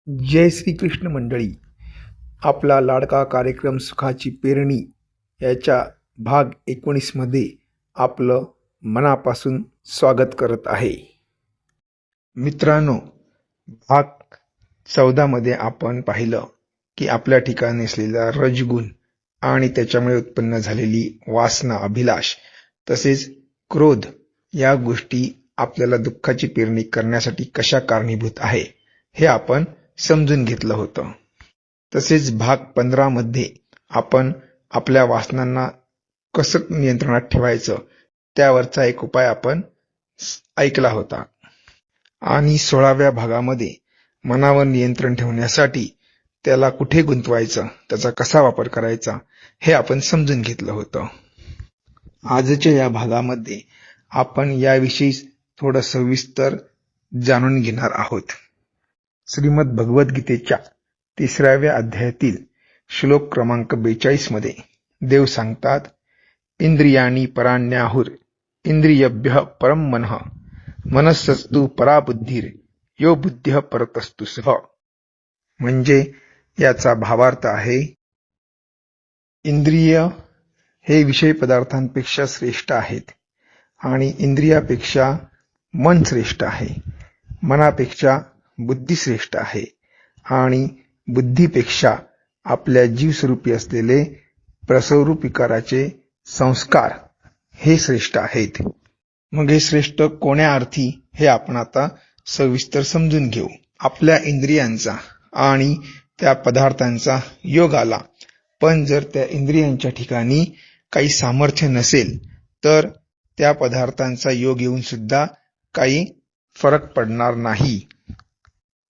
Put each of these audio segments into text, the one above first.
जय श्रीकृष्ण मंडळी. आपला लाडका कार्यक्रम सुखाची पेरणी याच्या भाग 19 मध्ये आपलं मनापासून स्वागत करत आहे. मित्रांनो, भाग 14 मध्ये आपण पाहिलं की आपल्या ठिकाणी असलेला रजगुण आणि त्याच्यामुळे उत्पन्न झालेली वासना, अभिलाष तसेच क्रोध या गोष्टी आपल्याला दुःखाची पेरणी करण्यासाठी कशा कारणीभूत आहे हे आपण समजून घेतलं होतं. तसेच भाग 15 मध्ये आपण आपल्या वासनांना कसं नियंत्रणात ठेवायचं त्यावरचा एक उपाय आपण ऐकला होता. आणि 16व्या भागामध्ये मनावर नियंत्रण ठेवण्यासाठी त्याला कुठे गुंतवायचं, त्याचा कसा वापर करायचा हे आपण समजून घेतलं होतं. आजच्या या भागामध्ये आपण याविषयी थोडं सविस्तर जाणून घेणार आहोत. श्रीमद भगवद्गीतेच्या 3व्या अध्यायातील श्लोक क्रमांक 42 मध्ये देव सांगतात, इंद्रियाणी पराण्याहुर इंद्रियभ्यः परम मनः मनस्सस्तु परा बुद्धीर यो बुद्ध्य परतस्तु सह. म्हणजे याचा भावार्थ आहे, इंद्रिय हे विषय पदार्थांपेक्षा श्रेष्ठ आहेत आणि इंद्रियापेक्षा मन श्रेष्ठ आहे, मनापेक्षा बुद्धी श्रेष्ठ आहे आणि बुद्धीपेक्षा आपल्या जीवस्वरूपी असलेले प्रसवरूप विकाराचे संस्कार हे श्रेष्ठ आहेत. मग हे श्रेष्ठ कोण्या अर्थी हे आपण आता सविस्तर समजून घेऊ. आपल्या इंद्रियांचा आणि त्या पदार्थांचा योग आला, पण जर त्या इंद्रियांच्या ठिकाणी काही सामर्थ्य नसेल तर त्या पदार्थांचा योग येऊन सुद्धा काही फरक पडणार नाही.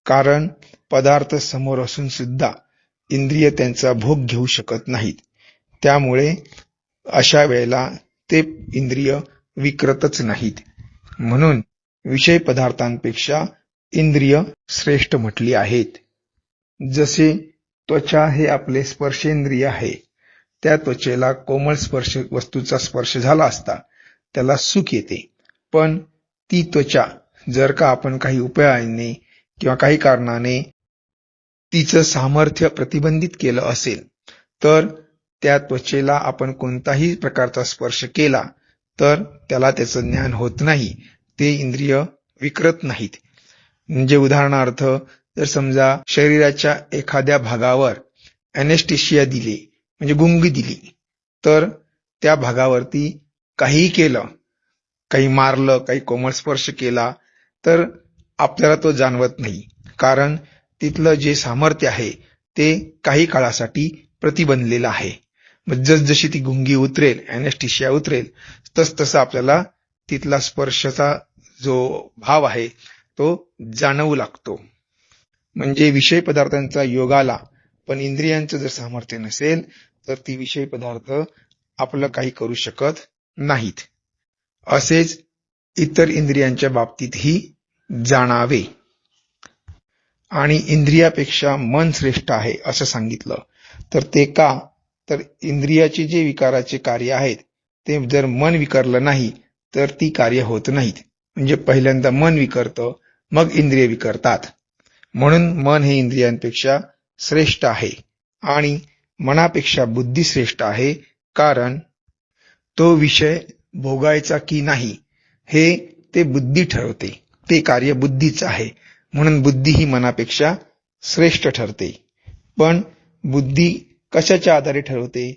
कारण पदार्थ समोर असून सुद्धा इंद्रिय त्यांचा भोग घेऊ शकत नाहीत. त्यामुळे अशा वेळेला ते इंद्रिय विकृतच नाहीत. म्हणून विषय पदार्थांपेक्षा इंद्रिय श्रेष्ठ म्हटली आहेत. जसे त्वचा हे आपले स्पर्शेंद्रिय आहे. त्या त्वचेला कोमल स्पर्श वस्तूचा स्पर्श झाला असता त्याला सुख येते, पण ती त्वचा जर का आपण काही उपायाने किंवा काही कारणाने तिचं सामर्थ्य प्रतिबंधित केलं असेल तर त्या त्वचेला आपण कोणताही प्रकारचा स्पर्श केला तर त्याला त्याचं ज्ञान होत नाही, ते इंद्रिय विकृत नाहीत. म्हणजे उदाहरणार्थ, जर समजा शरीराच्या एखाद्या भागावर ॲनेस्थेशिया दिली, म्हणजे गुंगी दिली, तर त्या भागावरती काहीही केलं, काही मारलं, काही कोमल स्पर्श केला तर आपल्याला तो जाणवत नाही. कारण तिथलं जे सामर्थ्य आहे ते काही काळासाठी प्रतिबंधलेलं आहे. मग जसजशी ती गुंगी उतरेल, ॲनेस्थेशिया उतरेल, तसतसं आपल्याला तिथला स्पर्शाचा जो भाव आहे तो जाणवू लागतो. म्हणजे विषय पदार्थांचा योग आला पण इंद्रियांचं जर सामर्थ्य नसेल तर ती विषय पदार्थ आपलं काही करू शकत नाहीत. असेच इतर इंद्रियांच्या बाबतीतही जाणावे. आणि इंद्रियापेक्षा मन श्रेष्ठ आहे असं सांगितलं, तर ते का? तर इंद्रियाचे जे विकाराचे कार्य आहेत ते जर मन विकारलं नाही तर ती कार्य होत नाहीत. म्हणजे पहिल्यांदा मन विकारतं, मग इंद्रिय विकारतात. म्हणून मन हे इंद्रियांपेक्षा श्रेष्ठ आहे आणि मनापेक्षा बुद्धी श्रेष्ठ आहे. कारण तो विषय भोगायचा की नाही हे ते बुद्धी ठरवते, ते कार्य बुद्धीच आहे. म्हणून बुद्धी ही मनापेक्षा श्रेष्ठ ठरते. पण बुद्धी कशाच्या आधारे ठरवते?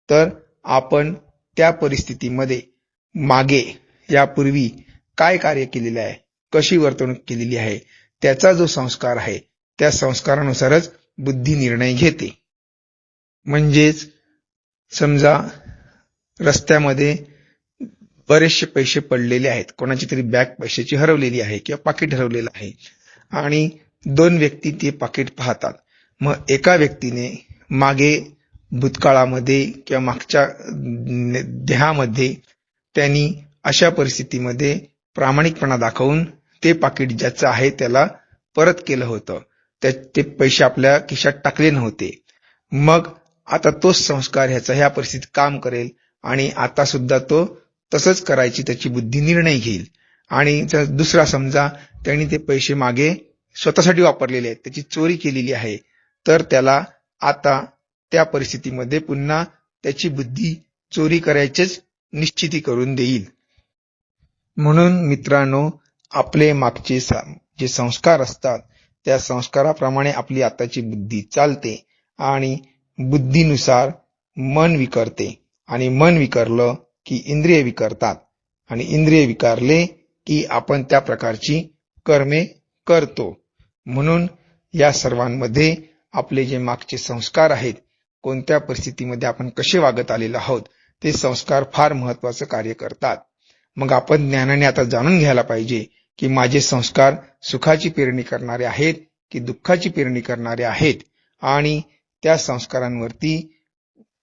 तर आपण त्या परिस्थितीमध्ये मागे यापूर्वी काय कार्य केलेले आहे, कशी वर्तणूक केलेली आहे, त्याचा जो संस्कार आहे त्या संस्कारानुसारच बुद्धी निर्णय घेते. म्हणजेच समजा रस्त्यामध्ये बरेचसे पैसे पडलेले आहेत, कोणाची तरी बॅग पैशाची हरवलेली आहे किंवा पाकिट हरवलेलं आहे आणि 2 व्यक्ती ते पाकिट पाहतात. मग एका व्यक्तीने मागे भूतकाळामध्ये किंवा मागच्या देहामध्ये त्यांनी अशा परिस्थितीमध्ये प्रामाणिकपणा दाखवून ते पाकिट ज्याचं आहे त्याला परत केलं होतं, ते पैसे आपल्या खिशात टाकले नव्हते. मग आता तोच संस्कार ह्या परिस्थितीत काम करेल आणि आता सुद्धा तो तसंच करायची त्याची बुद्धी निर्णय घेईल. आणि दुसरा समजा त्यांनी ते पैसे मागे स्वतःसाठी वापरलेले आहेत, त्याची चोरी केलेली आहे, तर त्याला आता त्या परिस्थितीमध्ये पुन्हा त्याची बुद्धी चोरी करायचेच निश्चिती करून देईल. म्हणून मित्रांनो, आपले मागचे जे संस्कार असतात त्या संस्काराप्रमाणे आपली आताची बुद्धी चालते आणि बुद्धीनुसार मन विकरते आणि मन विकरलं की इंद्रिय विकरतात आणि इंद्रिय विकारले की आपण त्या प्रकारची कर्मे करतो. म्हणून या सर्वांमध्ये आपले जे मागचे संस्कार आहेत, कोणत्या परिस्थितीमध्ये आपण कसे वागत आलेलो आहोत, ते संस्कार फार महत्वाचं कार्य करतात. मग आपण ज्ञानाने आता जाणून घ्यायला पाहिजे की माझे संस्कार सुखाची पेरणी करणारे आहेत की दुःखाची पेरणी करणारे आहेत आणि त्या संस्कारांवरती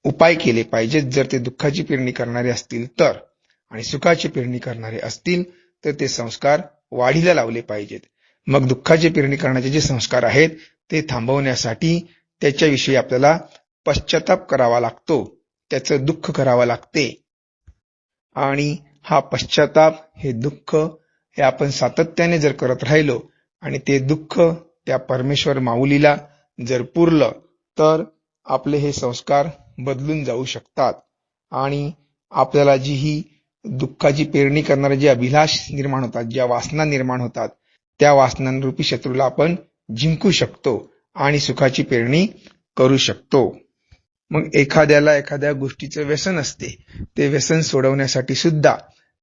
उपाय केले पाहिजेत. जर ते दुःखाची पेरणी करणारे असतील तर, आणि सुखाची पेरणी करणारे असतील तर ते संस्कार वाढीला लावले पाहिजेत. मग दुःखाची पेरणी करण्याचे जे संस्कार आहेत ते थांबवण्यासाठी त्याच्याविषयी आपल्याला पश्चाताप करावा लागतो, त्याचं दुःख करावं लागते. आणि हा पश्चाताप, हे दुःख, हे आपण सातत्याने जर करत राहिलो आणि ते दुःख त्या परमेश्वर माऊलीला जर पुरलं तर आपले हे संस्कार बदलून जाऊ शकतात आणि आपल्याला जी ही दुःखाची पेरणी करणारे जे अभिलाष निर्माण होतात, ज्या वासना निर्माण होतात, त्या वासनांरूपी शत्रूला आपण जिंकू शकतो आणि सुखाची पेरणी करू शकतो. मग एखाद्याला एखाद्या गोष्टीचं व्यसन असते, ते व्यसन सोडवण्यासाठी सुद्धा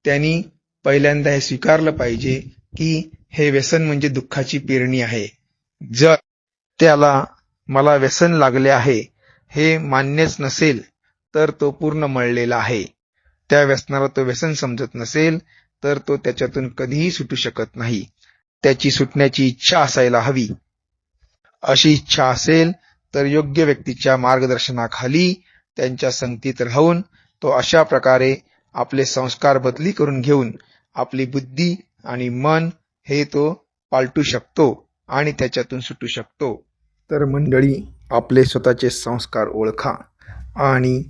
त्यांनी पहिल्यांदा हे स्वीकारलं पाहिजे की हे व्यसन म्हणजे दुःखाची पेरणी आहे. जर त्याला मला व्यसन लागले आहे हे मान्यच नसेल तर तो पूर्ण मळलेला आहे. त्या व्यसनाला तो व्यसन समजत नसेल तर तो त्याच्यातून कधीही सुटू शकत नाही. त्याची सुटण्याची इच्छा असायला हवी. अशी इच्छा असेल तर योग्य व्यक्तीच्या मार्गदर्शनाखाली त्यांच्या संगतीत राहून तो अशा प्रकारे आपले संस्कार बदली करून घेऊन आपली बुद्धी आणि मन हे तो पालटू शकतो आणि त्याच्यातून सुटू शकतो. तर मंडळी, आपले स्वतःचे संस्कार ओळखा आणि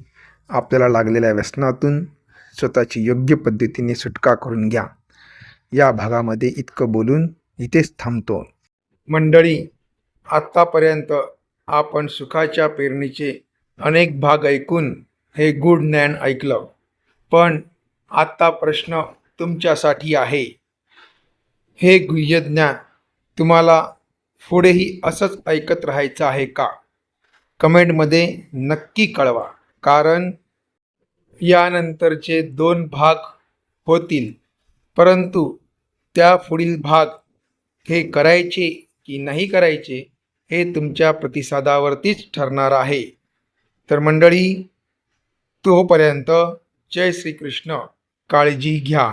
आपल्याला लागलेल्या व्यसनातून स्वतःची योग्य पद्धतीने सुटका करून घ्या. या भागामध्ये इतकं बोलून इथेच थांबतो. मंडळी, आत्तापर्यंत आपण सुखाच्या पेरणीचे अनेक भाग ऐकून हे गूढ ज्ञान ऐकलं, पण आता प्रश्न तुमच्यासाठी आहे. हे गुह्य ज्ञान तुम्हाला पुढेही असंच ऐकत राहायचं आहे का? कमेंटमध्ये नक्की कळवा, कारण यानंतरचे 2 भाग होतील, परंतु त्या पुढील भाग हे करायचे की नाही करायचे हे तुमच्या प्रतिसादावरतीच ठरणार आहे. तर मंडळी, तोपर्यंत जय श्री कृष्ण. काळजी घ्या.